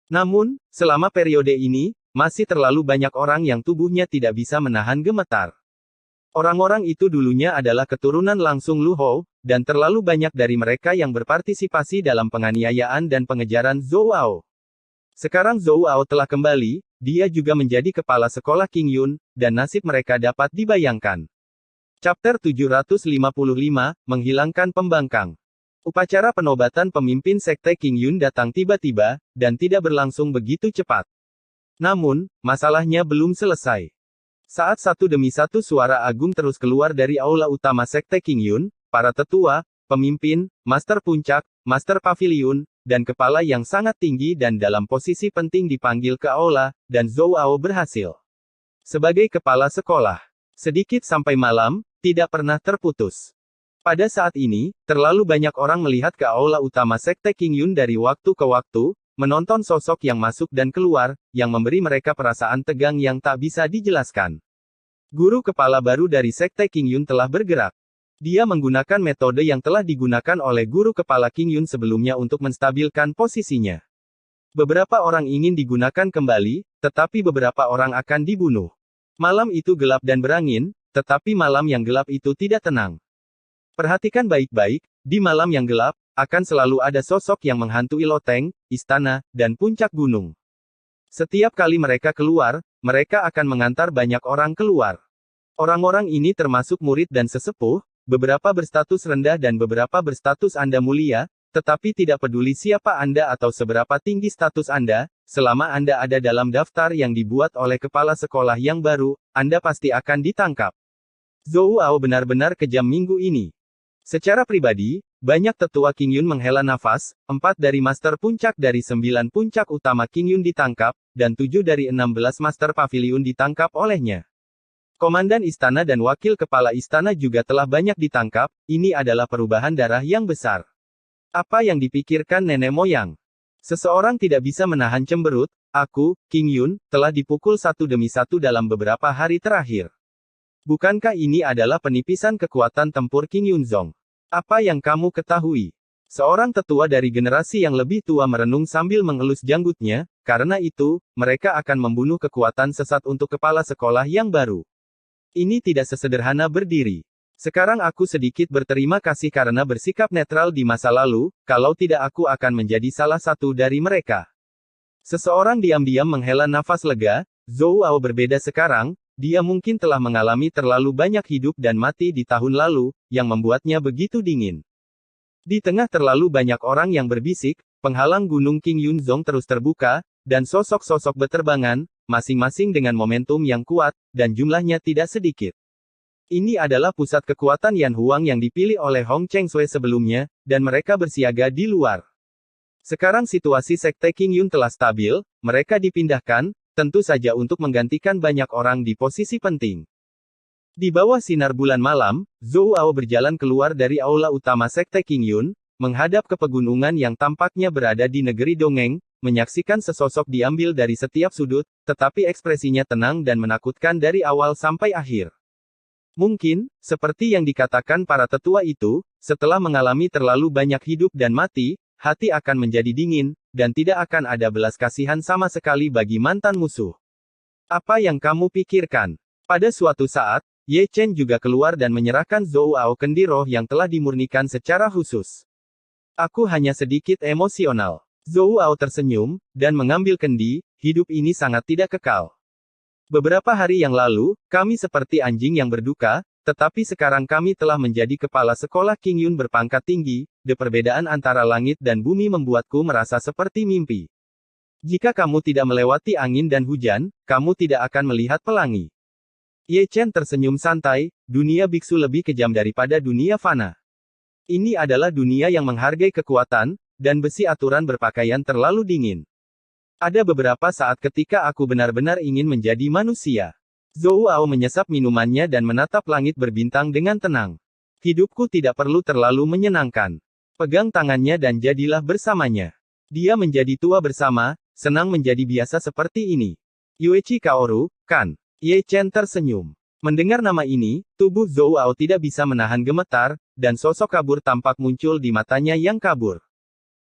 Namun, selama periode ini, masih terlalu banyak orang yang tubuhnya tidak bisa menahan gemetar. Orang-orang itu dulunya adalah keturunan langsung Lu Hou, dan terlalu banyak dari mereka yang berpartisipasi dalam penganiayaan dan pengejaran Zhou Ao. Sekarang Zhou Ao telah kembali, dia juga menjadi kepala sekolah King Yun, dan nasib mereka dapat dibayangkan. Chapter 755, Menghilangkan Pembangkang. Upacara penobatan pemimpin sekte King Yun datang tiba-tiba, dan tidak berlangsung begitu cepat. Namun, masalahnya belum selesai. Saat satu demi satu suara agung terus keluar dari aula utama sekte King Yun, para tetua, pemimpin, master puncak, master pavilion, dan kepala yang sangat tinggi dan dalam posisi penting dipanggil ke aula, dan Zhou Ao berhasil. Sebagai kepala sekolah, sedikit sampai malam, tidak pernah terputus. Pada saat ini, terlalu banyak orang melihat ke aula utama sekte King Yun dari waktu ke waktu, menonton sosok yang masuk dan keluar, yang memberi mereka perasaan tegang yang tak bisa dijelaskan. Guru kepala baru dari sekte King Yun telah bergerak. Dia menggunakan metode yang telah digunakan oleh guru kepala King Yun sebelumnya untuk menstabilkan posisinya. Beberapa orang ingin digunakan kembali, tetapi beberapa orang akan dibunuh. Malam itu gelap dan berangin, tetapi malam yang gelap itu tidak tenang. Perhatikan baik-baik, di malam yang gelap, akan selalu ada sosok yang menghantui loteng, istana, dan puncak gunung. Setiap kali mereka keluar, mereka akan mengantar banyak orang keluar. Orang-orang ini termasuk murid dan sesepuh, beberapa berstatus rendah dan beberapa berstatus Anda mulia, tetapi tidak peduli siapa Anda atau seberapa tinggi status Anda, selama Anda ada dalam daftar yang dibuat oleh kepala sekolah yang baru, Anda pasti akan ditangkap. Zhou Ao benar-benar kejam minggu ini. Secara pribadi, banyak tetua King Yun menghela nafas, 4 dari master puncak dari 9 puncak utama King Yun ditangkap, dan 7 dari 16 master pavilion ditangkap olehnya. Komandan istana dan wakil kepala istana juga telah banyak ditangkap, ini adalah perubahan darah yang besar. Apa yang dipikirkan nenek moyang? Seseorang tidak bisa menahan cemberut, aku, King Yun, telah dipukul satu demi satu dalam beberapa hari terakhir. Bukankah ini adalah penipisan kekuatan tempur King Yunzong? Apa yang kamu ketahui? Seorang tetua dari generasi yang lebih tua merenung sambil mengelus janggutnya, karena itu, mereka akan membunuh kekuatan sesat untuk kepala sekolah yang baru. Ini tidak sesederhana berdiri. Sekarang aku sedikit berterima kasih karena bersikap netral di masa lalu, kalau tidak aku akan menjadi salah satu dari mereka. Seseorang diam-diam menghela nafas lega, Zhou Ao berbeda sekarang, dia mungkin telah mengalami terlalu banyak hidup dan mati di tahun lalu, yang membuatnya begitu dingin. Di tengah terlalu banyak orang yang berbisik, penghalang gunung King Yunzong terus terbuka, dan sosok-sosok beterbangan, masing-masing dengan momentum yang kuat, dan jumlahnya tidak sedikit. Ini adalah pusat kekuatan Yan Huang yang dipilih oleh Hong Cheng Sui sebelumnya, dan mereka bersiaga di luar. Sekarang situasi sekte King Yun telah stabil, mereka dipindahkan, tentu saja untuk menggantikan banyak orang di posisi penting. Di bawah sinar bulan malam, Zhou Ao berjalan keluar dari aula utama sekte King Yun, menghadap ke pegunungan yang tampaknya berada di negeri dongeng, menyaksikan sesosok diambil dari setiap sudut, tetapi ekspresinya tenang dan menakutkan dari awal sampai akhir. Mungkin, seperti yang dikatakan para tetua itu, setelah mengalami terlalu banyak hidup dan mati, hati akan menjadi dingin, dan tidak akan ada belas kasihan sama sekali bagi mantan musuh. Apa yang kamu pikirkan? Pada suatu saat, Ye Chen juga keluar dan menyerahkan Zhou Ao kendi roh yang telah dimurnikan secara khusus. Aku hanya sedikit emosional. Zhou Ao tersenyum, dan mengambil kendi, hidup ini sangat tidak kekal. Beberapa hari yang lalu, kami seperti anjing yang berduka, tetapi sekarang kami telah menjadi kepala sekolah King Yun berpangkat tinggi, perbedaan antara langit dan bumi membuatku merasa seperti mimpi. Jika kamu tidak melewati angin dan hujan, kamu tidak akan melihat pelangi. Ye Chen tersenyum santai, dunia biksu lebih kejam daripada dunia fana. Ini adalah dunia yang menghargai kekuatan, dan besi aturan berpakaian terlalu dingin. Ada beberapa saat ketika aku benar-benar ingin menjadi manusia. Zhou Ao menyesap minumannya dan menatap langit berbintang dengan tenang. Hidupku tidak perlu terlalu menyenangkan. Pegang tangannya dan jadilah bersamanya. Dia menjadi tua bersama, senang menjadi biasa seperti ini. Yuechi Kaoru, kan? Ye Chen tersenyum. Mendengar nama ini, tubuh Zhou Ao tidak bisa menahan gemetar, dan sosok kabur tampak muncul di matanya yang kabur.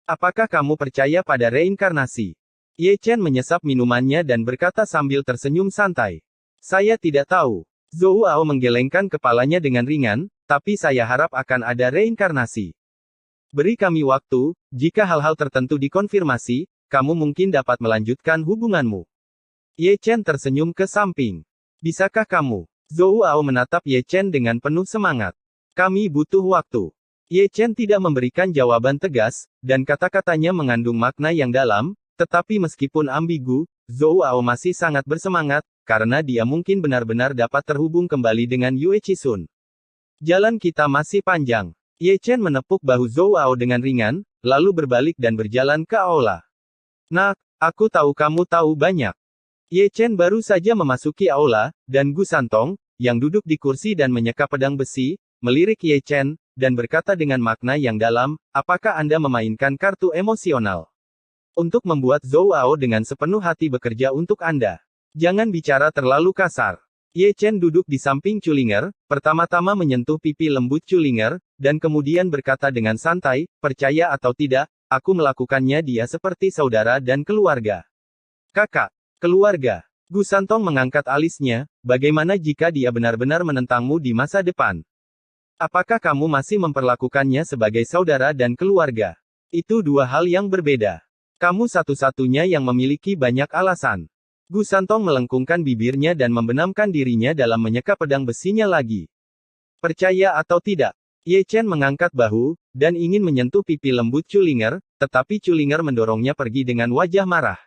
Apakah kamu percaya pada reinkarnasi? Ye Chen menyesap minumannya dan berkata sambil tersenyum santai. Saya tidak tahu. Zhou Ao menggelengkan kepalanya dengan ringan, tapi saya harap akan ada reinkarnasi. Beri kami waktu, jika hal-hal tertentu dikonfirmasi, kamu mungkin dapat melanjutkan hubunganmu. Ye Chen tersenyum ke samping. Bisakah kamu? Zhou Ao menatap Ye Chen dengan penuh semangat. Kami butuh waktu. Ye Chen tidak memberikan jawaban tegas, dan kata-katanya mengandung makna yang dalam, tetapi meskipun ambigu, Zhou Ao masih sangat bersemangat, karena dia mungkin benar-benar dapat terhubung kembali dengan Yue Chisun. Jalan kita masih panjang. Ye Chen menepuk bahu Zhou Ao dengan ringan, lalu berbalik dan berjalan ke aula. Nak, aku tahu kamu tahu banyak. Ye Chen baru saja memasuki aula, dan Gu Santong, yang duduk di kursi dan menyeka pedang besi, melirik Ye Chen, dan berkata dengan makna yang dalam, apakah Anda memainkan kartu emosional? Untuk membuat Zhou Ao dengan sepenuh hati bekerja untuk Anda. Jangan bicara terlalu kasar. Ye Chen duduk di samping Culinger, pertama-tama menyentuh pipi lembut Culinger, dan kemudian berkata dengan santai, percaya atau tidak, aku melakukannya dia seperti saudara dan keluarga. Kakak. Keluarga. Gu Santong mengangkat alisnya, bagaimana jika dia benar-benar menentangmu di masa depan? Apakah kamu masih memperlakukannya sebagai saudara dan keluarga? Itu dua hal yang berbeda. Kamu satu-satunya yang memiliki banyak alasan. Gu Santong melengkungkan bibirnya dan membenamkan dirinya dalam menyeka pedang besinya lagi. Percaya atau tidak? Ye Chen mengangkat bahu, dan ingin menyentuh pipi lembut Culinger, tetapi Culinger mendorongnya pergi dengan wajah marah.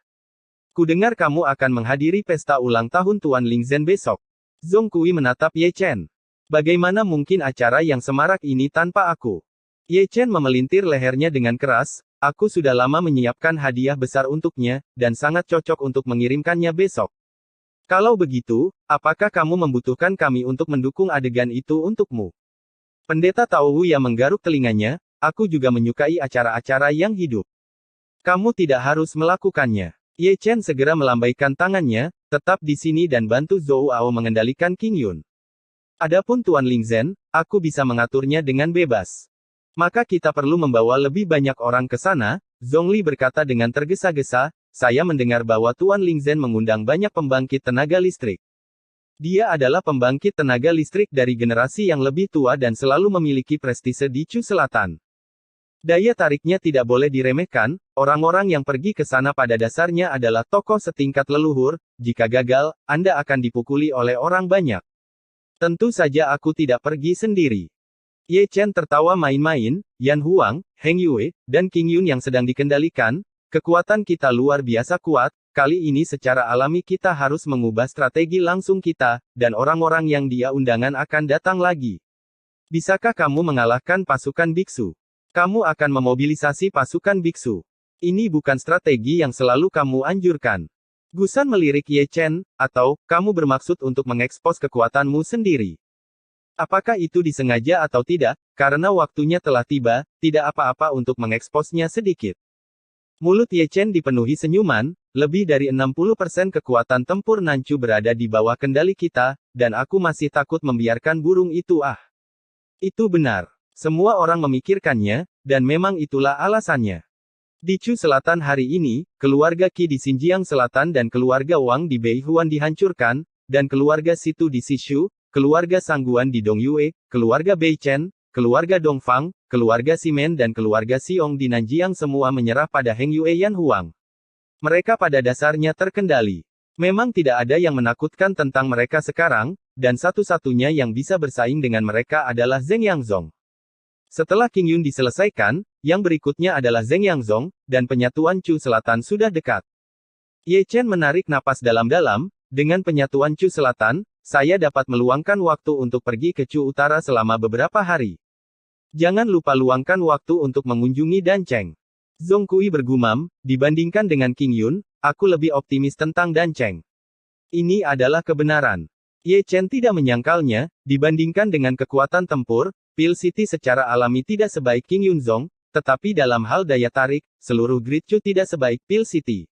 Kudengar kamu akan menghadiri pesta ulang tahun Tuan Lingzhen besok. Zhong Kui menatap Ye Chen. Bagaimana mungkin acara yang semarak ini tanpa aku? Ye Chen memelintir lehernya dengan keras, aku sudah lama menyiapkan hadiah besar untuknya, dan sangat cocok untuk mengirimkannya besok. Kalau begitu, apakah kamu membutuhkan kami untuk mendukung adegan itu untukmu? Pendeta Tao Wu yang menggaruk telinganya, aku juga menyukai acara-acara yang hidup. Kamu tidak harus melakukannya. Ye Chen segera melambaikan tangannya, tetap di sini dan bantu Zhou Ao mengendalikan King Yun. Adapun Tuan Lingzhen, aku bisa mengaturnya dengan bebas. Maka kita perlu membawa lebih banyak orang ke sana, Zhongli berkata dengan tergesa-gesa, saya mendengar bahwa Tuan Lingzhen mengundang banyak pembangkit tenaga listrik. Dia adalah pembangkit tenaga listrik dari generasi yang lebih tua dan selalu memiliki prestise di Chu Selatan. Daya tariknya tidak boleh diremehkan, orang-orang yang pergi ke sana pada dasarnya adalah tokoh setingkat leluhur, jika gagal, Anda akan dipukuli oleh orang banyak. Tentu saja aku tidak pergi sendiri. Ye Chen tertawa main-main, Yan Huang, Heng Yue, dan King Yun yang sedang dikendalikan, kekuatan kita luar biasa kuat, kali ini secara alami kita harus mengubah strategi langsung kita, dan orang-orang yang dia undangan akan datang lagi. Bisakah kamu mengalahkan pasukan biksu? Kamu akan memobilisasi pasukan biksu. Ini bukan strategi yang selalu kamu anjurkan. Gusan melirik Ye Chen, atau, kamu bermaksud untuk mengekspos kekuatanmu sendiri. Apakah itu disengaja atau tidak, karena waktunya telah tiba, tidak apa-apa untuk mengeksposnya sedikit. Mulut Ye Chen dipenuhi senyuman, lebih dari 60% kekuatan tempur Nanchu berada di bawah kendali kita, dan aku masih takut membiarkan burung itu Itu benar. Semua orang memikirkannya, dan memang itulah alasannya. Di Chu Selatan hari ini, keluarga Qi di Xinjiang Selatan dan keluarga Wang di Beihuan dihancurkan, dan keluarga Situ di Sishu, keluarga Sangguan di Dongyue, keluarga Beichen, keluarga Dongfang, keluarga Simen dan keluarga Xiong di Nanjiang semua menyerah pada Heng Yue Yan Huang. Mereka pada dasarnya terkendali. Memang tidak ada yang menakutkan tentang mereka sekarang, dan satu-satunya yang bisa bersaing dengan mereka adalah Zheng Yangzong. Setelah King Yun diselesaikan, yang berikutnya adalah Zheng Yangzong, dan penyatuan Chu Selatan sudah dekat. Ye Chen menarik napas dalam-dalam, dengan penyatuan Chu Selatan, saya dapat meluangkan waktu untuk pergi ke Chu Utara selama beberapa hari. Jangan lupa luangkan waktu untuk mengunjungi Dancheng. Zhong Kui bergumam, dibandingkan dengan King Yun, aku lebih optimis tentang Dancheng. Ini adalah kebenaran. Ye Chen tidak menyangkalnya, dibandingkan dengan kekuatan tempur, Pil City secara alami tidak sebaik King Yunzong, tetapi dalam hal daya tarik, seluruh Great Chu tidak sebaik Pil City.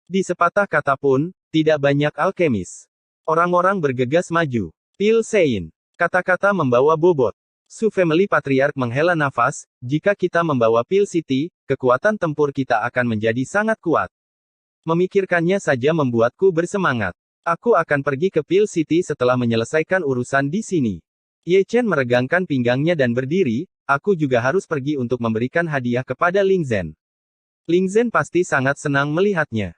Di sepatah kata pun, tidak banyak alkemis. Orang-orang bergegas maju. Pil Sein. Kata-kata membawa bobot. Su Family Patriarch menghela nafas, jika kita membawa Pil City, kekuatan tempur kita akan menjadi sangat kuat. Memikirkannya saja membuatku bersemangat. Aku akan pergi ke Pil City setelah menyelesaikan urusan di sini. Ye Chen meregangkan pinggangnya dan berdiri, aku juga harus pergi untuk memberikan hadiah kepada Ling Zhen. Ling Zhen pasti sangat senang melihatnya.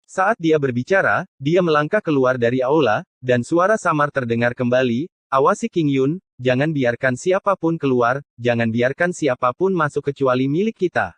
Saat dia berbicara, dia melangkah keluar dari aula, dan suara samar terdengar kembali, awasi King Yun, jangan biarkan siapapun keluar, jangan biarkan siapapun masuk kecuali milik kita.